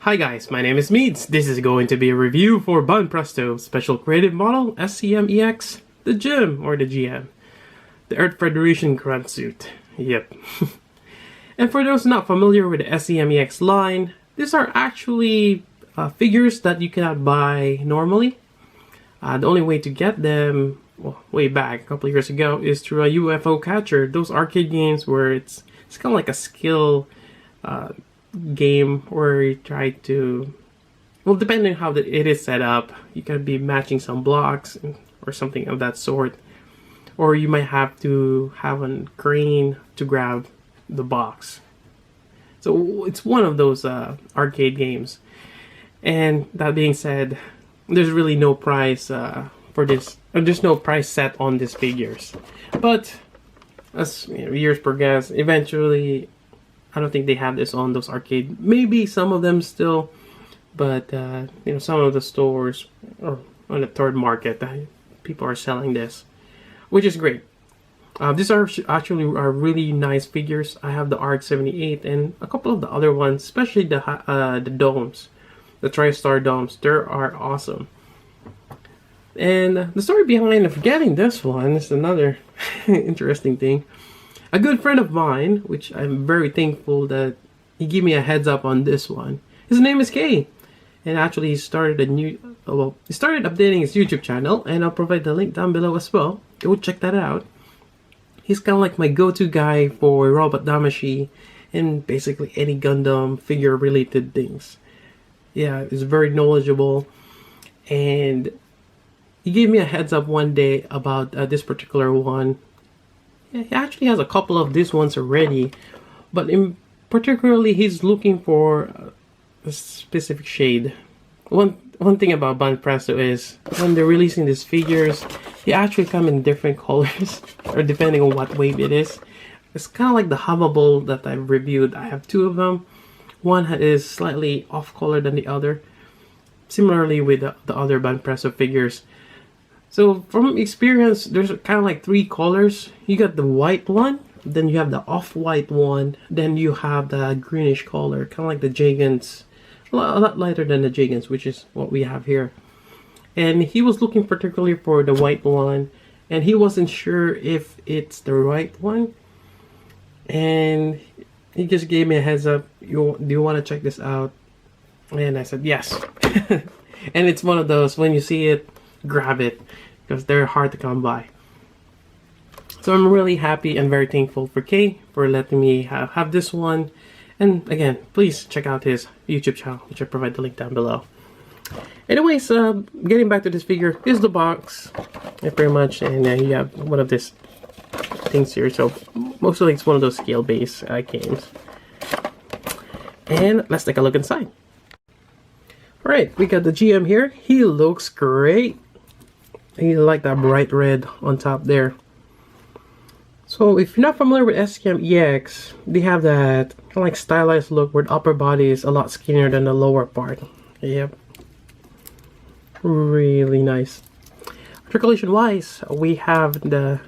Hi guys, my name is Meads. This is going to be a review for Bun Presto Special Creative Model SCMEX, the GM or the GM, the Earth Federation grunt suit. Yep. And for those not familiar with the SCMEX line, these are actually figures that you cannot buy normally. The only way to get them, well, way back a couple of years ago, is through a UFO catcher. Those arcade games where it's kind of like a skill game where you try to, well, depending on how it is set up, you can be matching some blocks or something of that sort, or you might have to have a crane to grab the box. So it's one of those arcade games. And that being said, there's really no price for this. There's no price set on these figures. But as years progress, eventually, I don't think they have this on those arcade. Maybe some of them still, but some of the stores or on the third market, people are selling this, which is great. These are actually really nice figures. I have the ARC-78 and a couple of the other ones, especially the domes, the TriStar domes. They are awesome. And the story behind getting this one is another interesting thing. A good friend of mine, which I'm very thankful that he gave me a heads up on this one. His name is Kay, and actually he started he started updating his YouTube channel, and I'll provide the link down below as well. Go check that out. He's kind of like my go-to guy for robot damashi and basically any Gundam figure related things. Yeah, he's very knowledgeable, and he gave me a heads up one day about this particular one. He actually has a couple of these ones already, but particularly he's looking for a specific shade. One thing about Bun Presto is when they're releasing these figures, they actually come in different colors, or depending on what wave it is. It's kind of like the Hummable that I've reviewed. I have two of them. One is slightly off color than the other. Similarly with the other Bun Presto figures. So from experience, there's kind of like three colors. You got the white one, then you have the off-white one, then you have the greenish color, kind of like the Jagans, a lot lighter than the Jagans, which is what we have here. And he was looking particularly for the white one, and he wasn't sure if it's the right one. And he just gave me a heads up. Do you want to check this out? And I said yes. And it's one of those, when you see it, grab it, because they're hard to come by. So I'm really happy and very thankful for Kay for letting me have this one. And again, please check out his YouTube channel, which I provide the link down below. Anyways, getting back to this figure, is the box, pretty much, and you have one of these things here. So mostly it's one of those scale-based games. And let's take a look inside. Alright, we got the GM here. He looks great. I like that bright red on top there. So if you're not familiar with SCMEX, they have that kind of like stylized look where the upper body is a lot skinnier than the lower part. Yep. Really nice. Articulation wise, we have the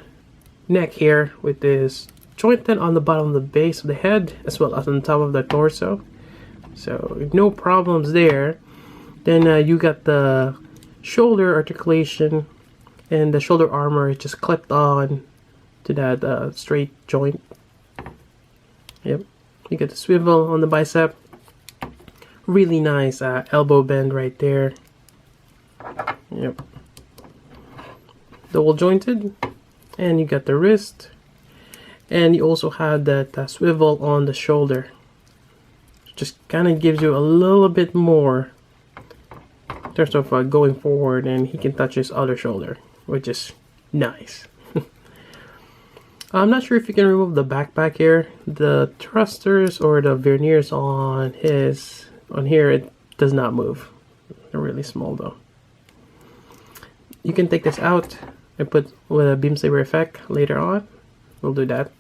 neck here with this jointed on the bottom of the base of the head as well as on top of the torso. So no problems there. Then you got the shoulder articulation, and the shoulder armor is just clipped on to that straight joint. Yep. You get the swivel on the bicep. Really nice elbow bend right there. Yep. Double jointed. And you got the wrist. And you also have that swivel on the shoulder. Just kind of gives you a little bit more in terms of going forward, and he can touch his other shoulder, which is nice. I'm not sure if you can remove the backpack here. The thrusters or the verniers on here, it does not move. They're really small though. You can take this out and put with a beam saber effect later on. We'll do that.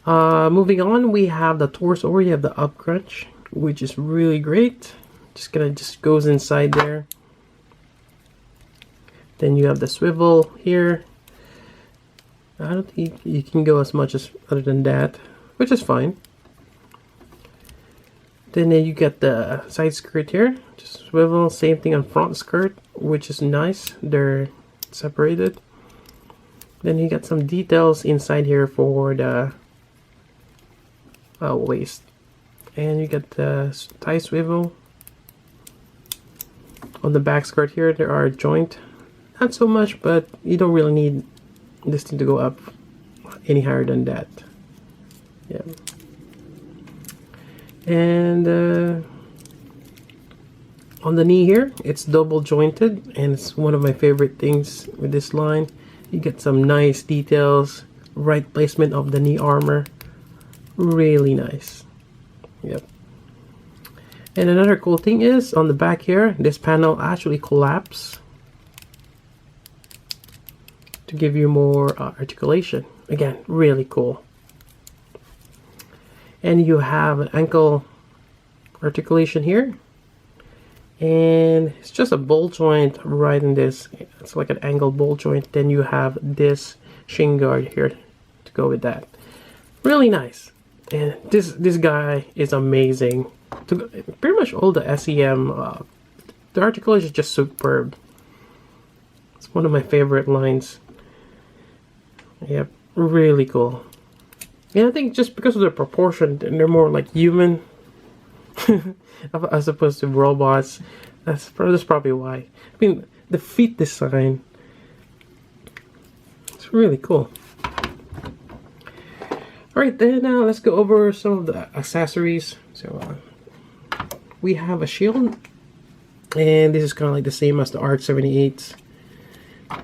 Moving on, we have the torso where you have the up crunch, which is really great. Just goes inside there. Then you have the swivel here. I don't think you can go as much as other than that, which is fine. Then you get the side skirt here, just swivel. Same thing on front skirt, which is nice. They're separated. Then you got some details inside here for the waist, and you get the tie swivel. On the back skirt here, there are joint, not so much, but you don't really need this thing to go up any higher than that. Yeah. And on the knee here, it's double jointed, and it's one of my favorite things with this line. You get some nice details, right placement of the knee armor, really nice. Yep. And another cool thing is on the back here, this panel actually collapses to give you more articulation. Again, really cool. And you have an ankle articulation here, and it's just a ball joint right in this. It's like an angled ball joint. Then you have this shin guard here to go with that. Really nice. And this guy is amazing. Pretty much all the SEM, the articulation is just superb. It's one of my favorite lines. Yep, really cool. Yeah, I think just because of the proportion, they're more like human as opposed to robots. That's probably why. I mean, the feet design, it's really cool. Alright, then let's go over some of the accessories. So we have a shield, and this is kind of like the same as the ARC-78s.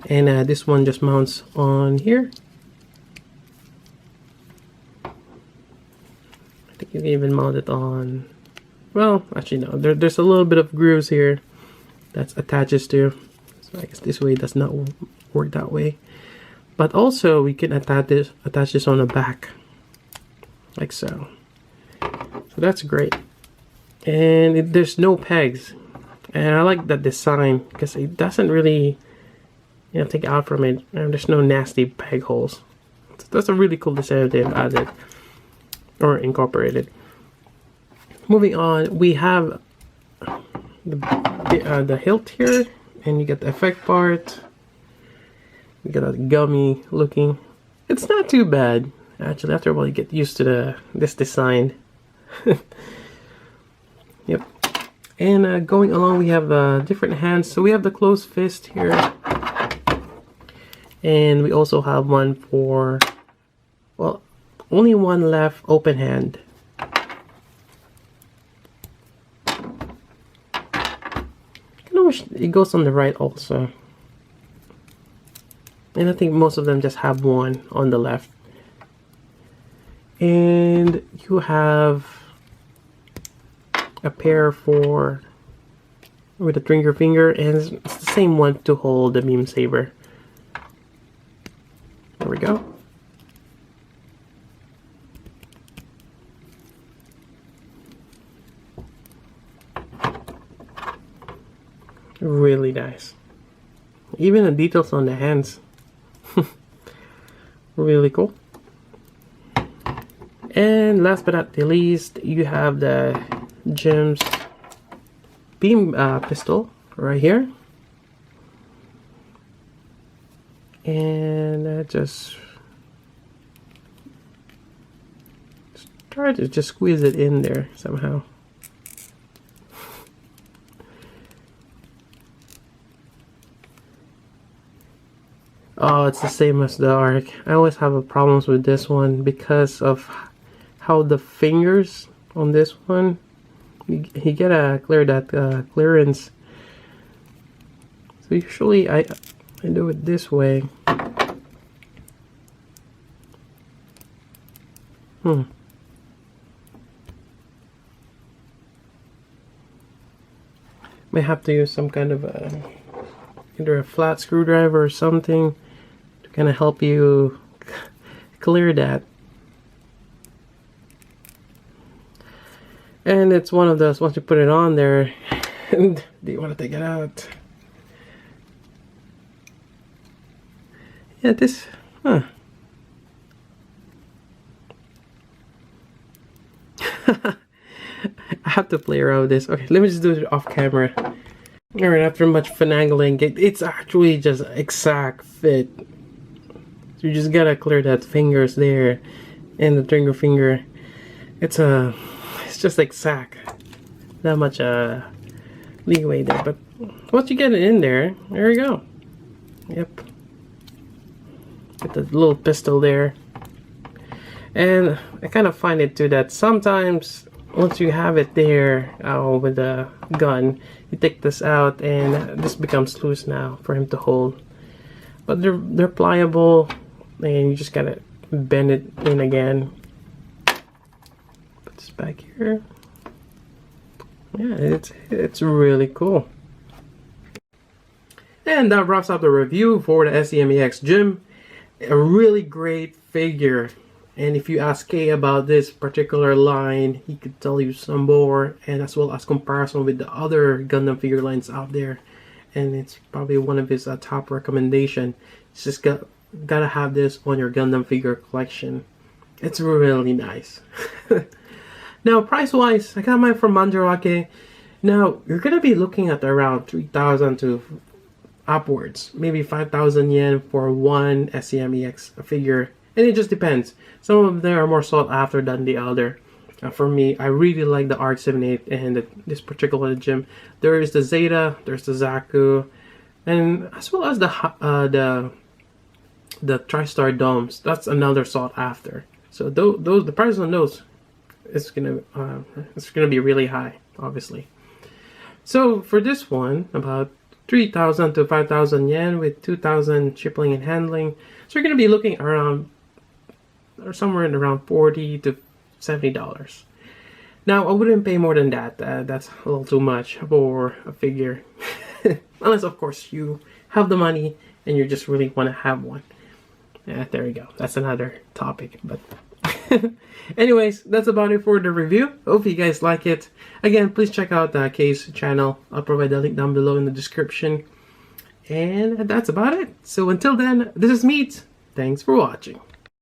And this one just mounts on here. I think you can even mount it on, well, actually no, there's a little bit of grooves here that's attaches to, so I guess this way does not work that way. But also we can attach this on the back, like so. So that's great. And there's no pegs, and I like that design because it doesn't really, you know, take out from it, and there's no nasty peg holes. So that's a really cool design they've added or incorporated. Moving on, we have the hilt here, and you get the effect part. You get a gummy looking. It's not too bad actually. After a while, you get used to this design. Yep. And going along, we have different hands. So we have the closed fist here, and we also have one for, well, only one left, open hand. I kind of wish it goes on the right also. And I think most of them just have one on the left. And you have a pair for with a trigger finger, and it's the same one to hold the beam saber. There we go. Really nice. Even the details on the hands. Really cool. And last but not the least, you have the Gimmicks beam pistol right here. And just try to just squeeze it in there somehow. Oh, it's the same as the ARC. I always have a problems with this one because of how the fingers on this one, you gotta clear that clearance. So usually I do it this way. May have to use some kind of either a flat screwdriver or something to kind of help you clear that. And it's one of those, once you put it on there, and do you want to take it out? Yeah, this, I have to play around with this. Okay, let me just do it off camera. Alright, after much finagling, it's actually just exact fit. So you just gotta clear that fingers there and the trigger finger. It's just exact. Not much leeway there, but once you get it in there, there you go. Yep. Get the little pistol there. And I kind of find it too that sometimes once you have it there with the gun, you take this out and this becomes loose now for him to hold. But they're pliable, and you just gotta bend it in again. Put this back here. Yeah, it's really cool. And that wraps up the review for the SCMEX GM. A really great figure. And if you ask Kay about this particular line, he could tell you some more, and as well as comparison with the other Gundam figure lines out there. And it's probably one of his top recommendation. It's just gotta have this on your Gundam figure collection. It's really nice. Now, price-wise, I got mine from Mandarake. Now, you're gonna be looking at around 3,000 to upwards, maybe 5,000 yen for one SCMEX figure, and it just depends. Some of them are more sought after than the other. For me, I really like the R78 and this particular gym. There is the Zeta, there's the Zaku, and as well as the TriStar domes. That's another sought after. So those the price on those it's gonna be really high, obviously. So for this one, about 3,000 to 5,000 yen with 2,000 shipping and handling. So you're gonna be looking around or somewhere in around $40 to $70. Now I wouldn't pay more than that. That's a little too much for a figure, unless of course you have the money and you just really want to have one. Yeah, there you go. That's another topic, but. Anyways, that's about it for the review. Hope you guys like it. Again, please check out Kay's channel. I'll provide the link down below in the description. And that's about it. So until then, this is Meads. Thanks for watching.